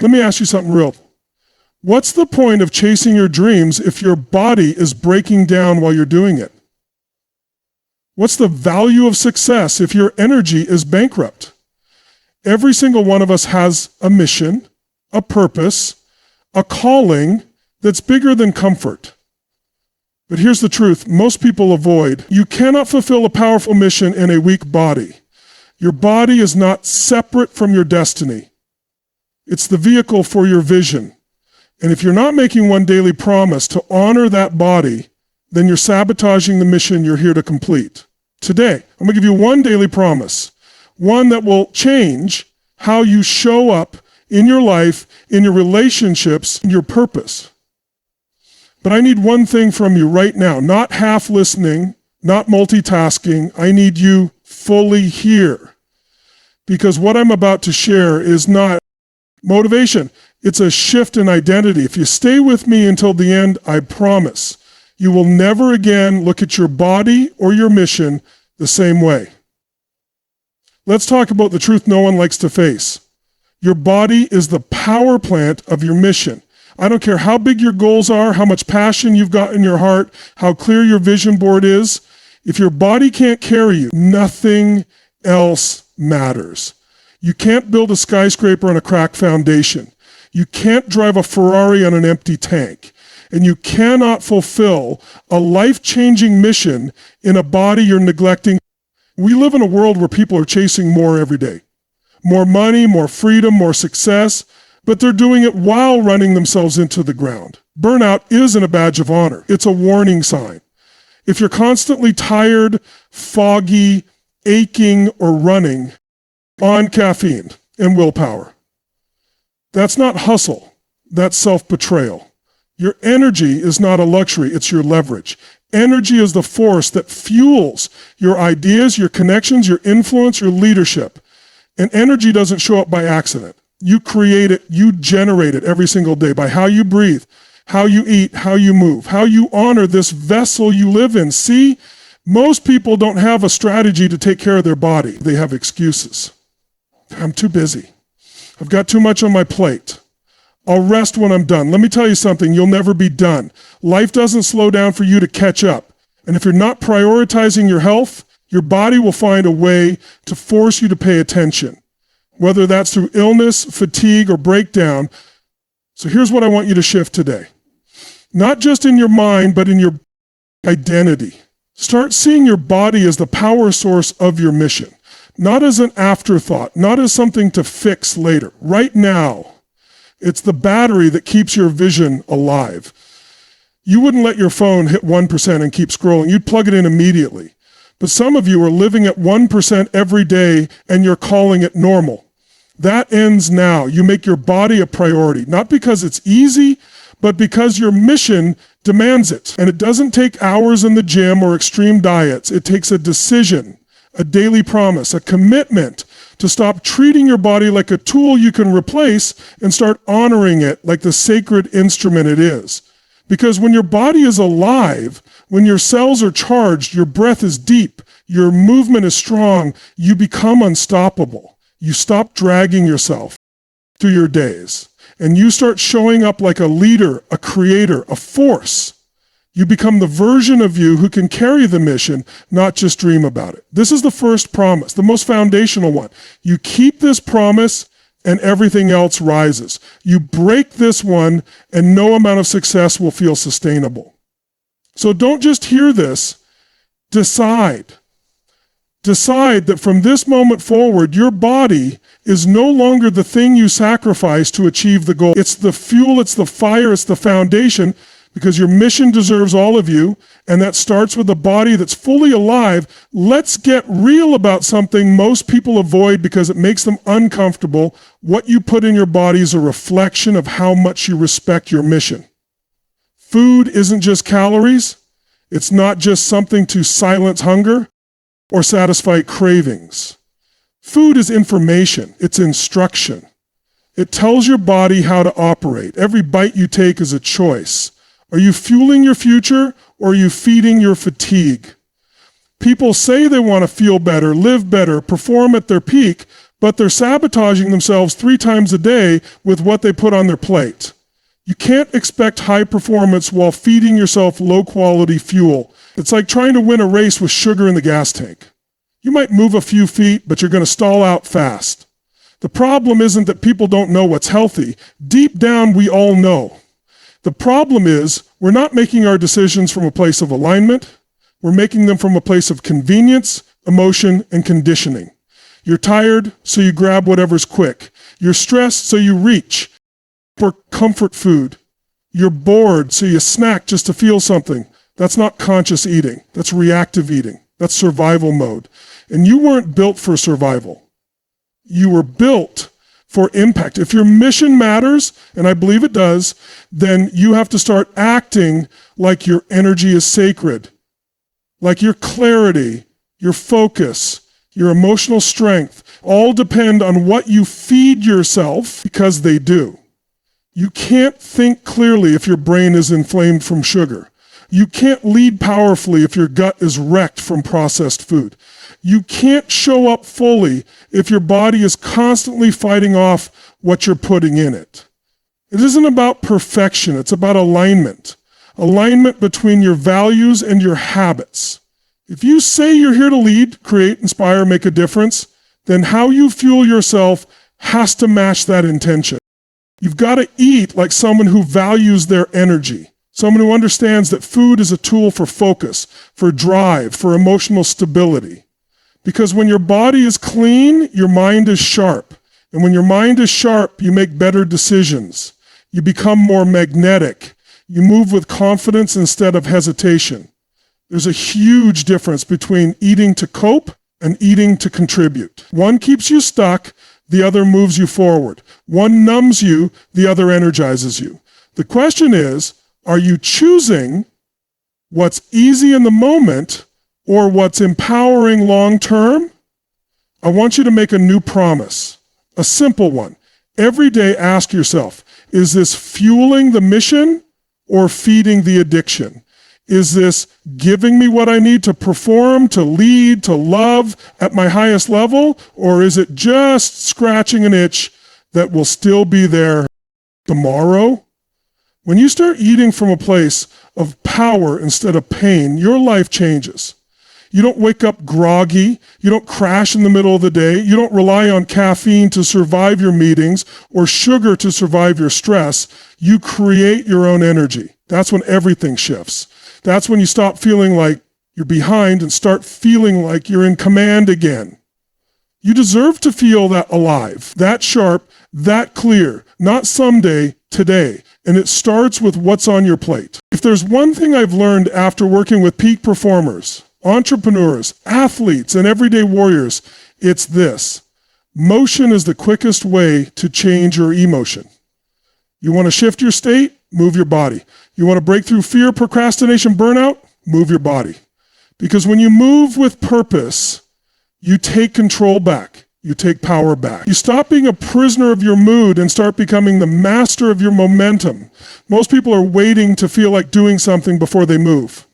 Let me ask you something real. What's the point of chasing your dreams if your body is breaking down while you're doing it? What's the value of success if your energy is bankrupt? Every single one of us has a mission, a purpose, a calling that's bigger than comfort. But here's the truth, most people avoid. You cannot fulfill a powerful mission in a weak body. Your body is not separate from your destiny. It's the vehicle for your vision. And if you're not making one daily promise to honor that body, then you're sabotaging the mission you're here to complete. Today, I'm going to give you one daily promise, one that will change how you show up in your life, in your relationships, in your purpose. But I need one thing from you right now, not half listening, not multitasking. I need you fully here. Because what I'm about to share is not motivation. It's a shift in identity. If you stay with me until the end, I promise you will never again look at your body or your mission the same way. Let's talk about the truth no one likes to face. Your body is the power plant of your mission. I don't care how big your goals are, how much passion you've got in your heart, how clear your vision board is. If your body can't carry you, nothing else matters. You can't build a skyscraper on a cracked foundation. You can't drive a Ferrari on an empty tank. And you cannot fulfill a life-changing mission in a body you're neglecting. We live in a world where people are chasing more every day. More money, more freedom, more success, but they're doing it while running themselves into the ground. Burnout isn't a badge of honor. It's a warning sign. If you're constantly tired, foggy, aching, or running on caffeine and willpower, that's not hustle. That's self-betrayal. Your energy is not a luxury, it's your leverage. Energy is the force that fuels your ideas, your connections, your influence, your leadership. And energy doesn't show up by accident. You create it, you generate it every single day by how you breathe, how you eat, how you move, how you honor this vessel you live in. See, most people don't have a strategy to take care of their body. They have excuses. I'm too busy. I've got too much on my plate. I'll rest when I'm done. Let me tell you something, you'll never be done. Life doesn't slow down for you to catch up. And if you're not prioritizing your health, your body will find a way to force you to pay attention, whether that's through illness, fatigue, or breakdown. So here's what I want you to shift today. Not just in your mind, but in your identity. Start seeing your body as the power source of your mission, not as an afterthought, not as something to fix later. Right now, it's the battery that keeps your vision alive. You wouldn't let your phone hit 1% and keep scrolling. You'd plug it in immediately. But some of you are living at 1% every day and you're calling it normal. That ends now. You make your body a priority, not because it's easy, but because your mission demands it. And it doesn't take hours in the gym or extreme diets. It takes a decision, a daily promise, a commitment to stop treating your body like a tool you can replace and start honoring it like the sacred instrument it is. Because when your body is alive, when your cells are charged, your breath is deep, your movement is strong, you become unstoppable. You stop dragging yourself through your days, and you start showing up like a leader, a creator, a force. You become the version of you who can carry the mission, not just dream about it. This is the first promise, the most foundational one. You keep this promise and everything else rises. You break this one and no amount of success will feel sustainable. So don't just hear this, decide. Decide that from this moment forward, your body is no longer the thing you sacrifice to achieve the goal. It's the fuel, it's the fire, it's the foundation, because your mission deserves all of you, and that starts with a body that's fully alive. Let's get real about something most people avoid because it makes them uncomfortable. What you put in your body is a reflection of how much you respect your mission. Food isn't just calories. It's not just something to silence hunger or satisfy cravings. Food is information. It's instruction. It tells your body how to operate. Every bite you take is a choice. Are you fueling your future or are you feeding your fatigue? People say they want to feel better, live better, perform at their peak, but they're sabotaging themselves 3 times a day with what they put on their plate. You can't expect high performance while feeding yourself low-quality fuel. It's like trying to win a race with sugar in the gas tank. You might move a few feet, but you're going to stall out fast. The problem isn't that people don't know what's healthy. Deep down, we all know. The problem is we're not making our decisions from a place of alignment. We're making them from a place of convenience, emotion, and conditioning. You're tired, so you grab whatever's quick. You're stressed, so you reach for comfort food. You're bored, so you snack just to feel something. That's not conscious eating. That's reactive eating. That's survival mode. And you weren't built for survival. You were built for impact. If your mission matters, and I believe it does, then you have to start acting like your energy is sacred, like your clarity, your focus, your emotional strength, all depend on what you feed yourself, because they do. You can't think clearly if your brain is inflamed from sugar. You can't lead powerfully if your gut is wrecked from processed food. You can't show up fully if your body is constantly fighting off what you're putting in it. It isn't about perfection, it's about alignment. Alignment between your values and your habits. If you say you're here to lead, create, inspire, make a difference, then how you fuel yourself has to match that intention. You've got to eat like someone who values their energy. Someone who understands that food is a tool for focus, for drive, for emotional stability. Because when your body is clean, your mind is sharp. And when your mind is sharp, you make better decisions. You become more magnetic. You move with confidence instead of hesitation. There's a huge difference between eating to cope and eating to contribute. One keeps you stuck, the other moves you forward. One numbs you, the other energizes you. The question is, are you choosing what's easy in the moment or what's empowering long-term? I want you to make a new promise, a simple one. Every day ask yourself, is this fueling the mission or feeding the addiction? Is this giving me what I need to perform, to lead, to love at my highest level? Or is it just scratching an itch that will still be there tomorrow? When you start eating from a place of power instead of pain, your life changes. You don't wake up groggy. You don't crash in the middle of the day. You don't rely on caffeine to survive your meetings or sugar to survive your stress. You create your own energy. That's when everything shifts. That's when you stop feeling like you're behind and start feeling like you're in command again. You deserve to feel that alive, that sharp, that clear, not someday, today. And it starts with what's on your plate. If there's one thing I've learned after working with peak performers, entrepreneurs, athletes, and everyday warriors, it's this. Motion is the quickest way to change your emotion. You want to shift your state? Move your body. You want to break through fear, procrastination, burnout? Move your body. Because when you move with purpose, you take control back. You take power back. You stop being a prisoner of your mood and start becoming the master of your momentum. Most people are waiting to feel like doing something before they move.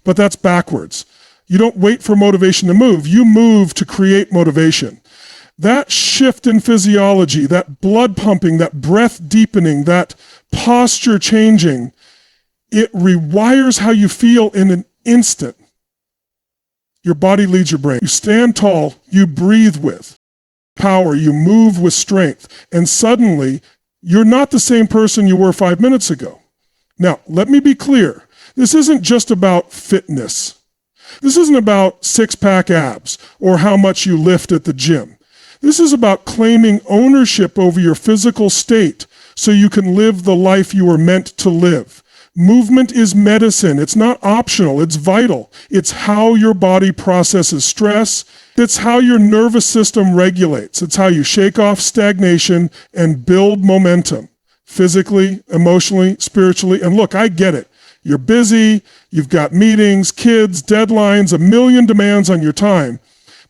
But that's backwards. You don't wait for motivation to move. You move to create motivation. That shift in physiology, that blood pumping, that breath deepening, that posture changing, it rewires how you feel in an instant. Your body leads your brain. You stand tall, you breathe with power, you move with strength, and suddenly you're not the same person you were 5 minutes ago. Now, let me be clear. This isn't just about fitness. This isn't about six-pack abs or how much you lift at the gym. This is about claiming ownership over your physical state so you can live the life you were meant to live. Movement is medicine. It's not optional. It's vital. It's how your body processes stress. It's how your nervous system regulates. It's how you shake off stagnation and build momentum, physically, emotionally, spiritually. And look, I get it. You're busy. You've got meetings, kids, deadlines, a million demands on your time.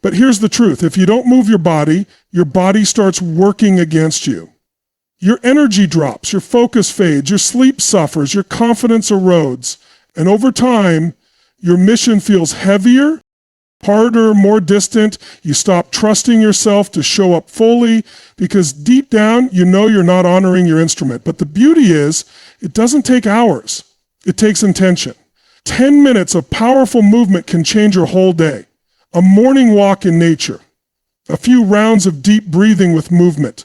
But here's the truth. If you don't move your body starts working against you. Your energy drops, your focus fades, your sleep suffers, your confidence erodes. And over time, your mission feels heavier harder, more distant. You stop trusting yourself to show up fully because deep down, you know you're not honoring your instrument. But the beauty is, it doesn't take hours. It takes intention. 10 minutes of powerful movement can change your whole day. A morning walk in nature, a few rounds of deep breathing with movement,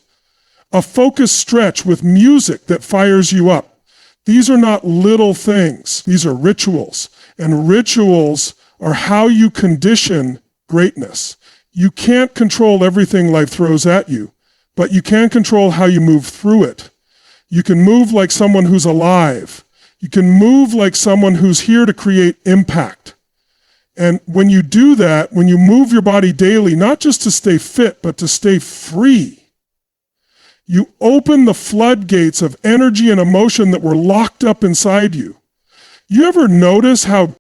a focused stretch with music that fires you up. These are not little things. These are rituals. And rituals are how you condition greatness. You can't control everything life throws at you, but you can control how you move through it. You can move like someone who's alive. You can move like someone who's here to create impact. And when you do that, when you move your body daily, not just to stay fit, but to stay free, you open the floodgates of energy and emotion that were locked up inside you. You ever notice how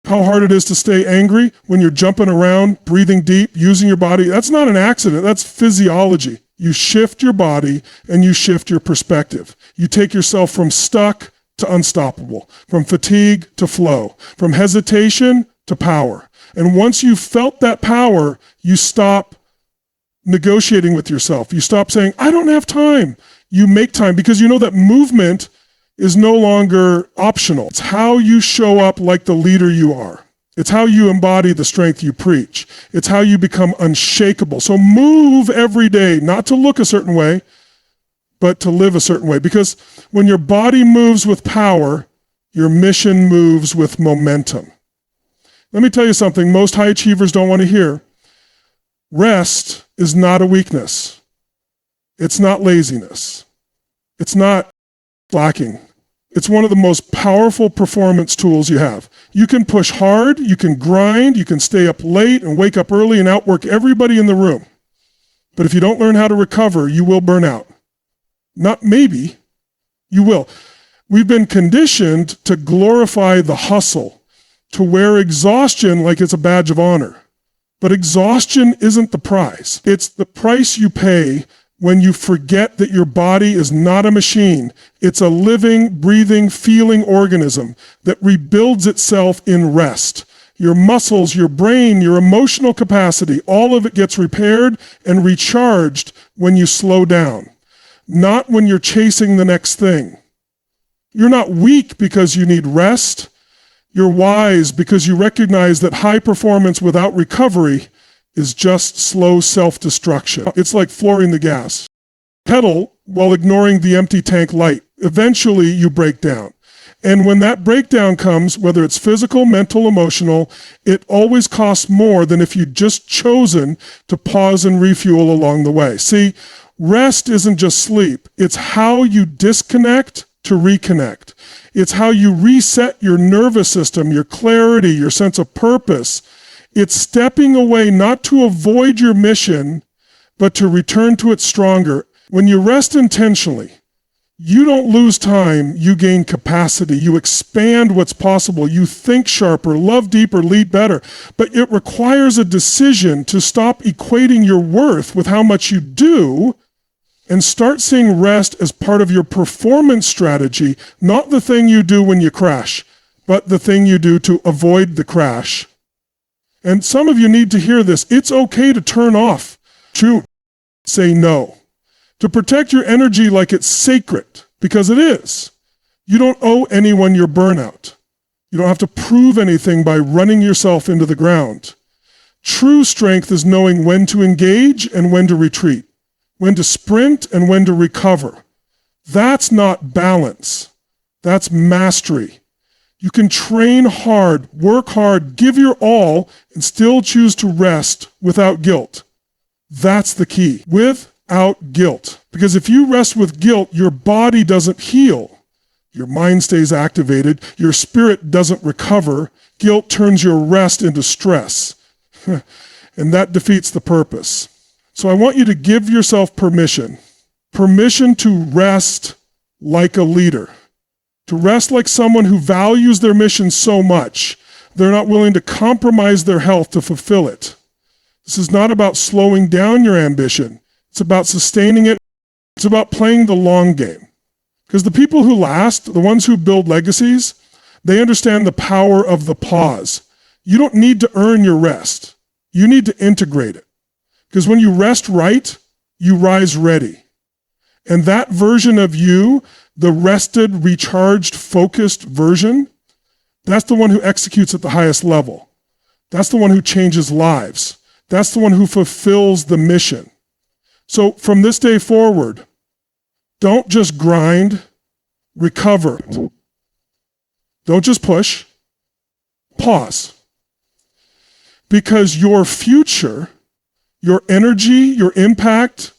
hard it is to stay angry when you're jumping around, breathing deep, using your body? That's not an accident. That's physiology. You shift your body and you shift your perspective. You take yourself from stuck to unstoppable, from fatigue to flow, from hesitation to power. And once you've felt that power, you stop negotiating with yourself. You stop saying, I don't have time. You make time because you know that movement is no longer optional. It's how you show up like the leader you are. It's how you embody the strength you preach. It's how you become unshakable. So move every day, not to look a certain way, but to live a certain way. Because when your body moves with power, your mission moves with momentum. Let me tell you something most high achievers don't want to hear. Rest is not a weakness. It's not laziness. It's not slacking. It's one of the most powerful performance tools you have. You can push hard, you can grind, you can stay up late and wake up early and outwork everybody in the room. But if you don't learn how to recover, you will burn out. Not maybe, you will. We've been conditioned to glorify the hustle, to wear exhaustion like it's a badge of honor. But exhaustion isn't the prize. It's the price you pay when you forget that your body is not a machine. It's a living, breathing, feeling organism that rebuilds itself in rest. Your muscles, your brain, your emotional capacity, all of it gets repaired and recharged when you slow down, not when you're chasing the next thing. You're not weak because you need rest. You're wise because you recognize that high performance without recovery is just slow self-destruction. It's like flooring the gas. Pedal while ignoring the empty tank light. Eventually you break down. And when that breakdown comes, whether it's physical, mental, emotional, it always costs more than if you'd just chosen to pause and refuel along the way. See, rest isn't just sleep. It's how you disconnect to reconnect. It's how you reset your nervous system, your clarity, your sense of purpose. It's stepping away not to avoid your mission, but to return to it stronger. When you rest intentionally, you don't lose time, you gain capacity, you expand what's possible, you think sharper, love deeper, lead better. But it requires a decision to stop equating your worth with how much you do and start seeing rest as part of your performance strategy, not the thing you do when you crash, but the thing you do to avoid the crash. And some of you need to hear this. It's okay to turn off. Shoot. Say no. To protect your energy like it's sacred, because it is. You don't owe anyone your burnout. You don't have to prove anything by running yourself into the ground. True strength is knowing when to engage and when to retreat, when to sprint and when to recover. That's not balance. That's mastery. You can train hard, work hard, give your all, and still choose to rest without guilt. That's the key. Without guilt. Because if you rest with guilt, your body doesn't heal. Your mind stays activated. Your spirit doesn't recover. Guilt turns your rest into stress. And that defeats the purpose. So I want you to give yourself permission to rest like a leader. To rest like someone who values their mission so much, they're not willing to compromise their health to fulfill it. This is not about slowing down your ambition. It's about sustaining it. It's about playing the long game. Because the people who last, the ones who build legacies, they understand the power of the pause. You don't need to earn your rest. You need to integrate it. Because when you rest right, you rise ready. And that version of you, the rested, recharged, focused version, that's the one who executes at the highest level. That's the one who changes lives. That's the one who fulfills the mission. So from this day forward, don't just grind, recover. Don't just push, pause. Because your future, your energy, your impact,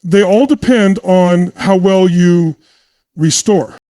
they all depend on how well you restore.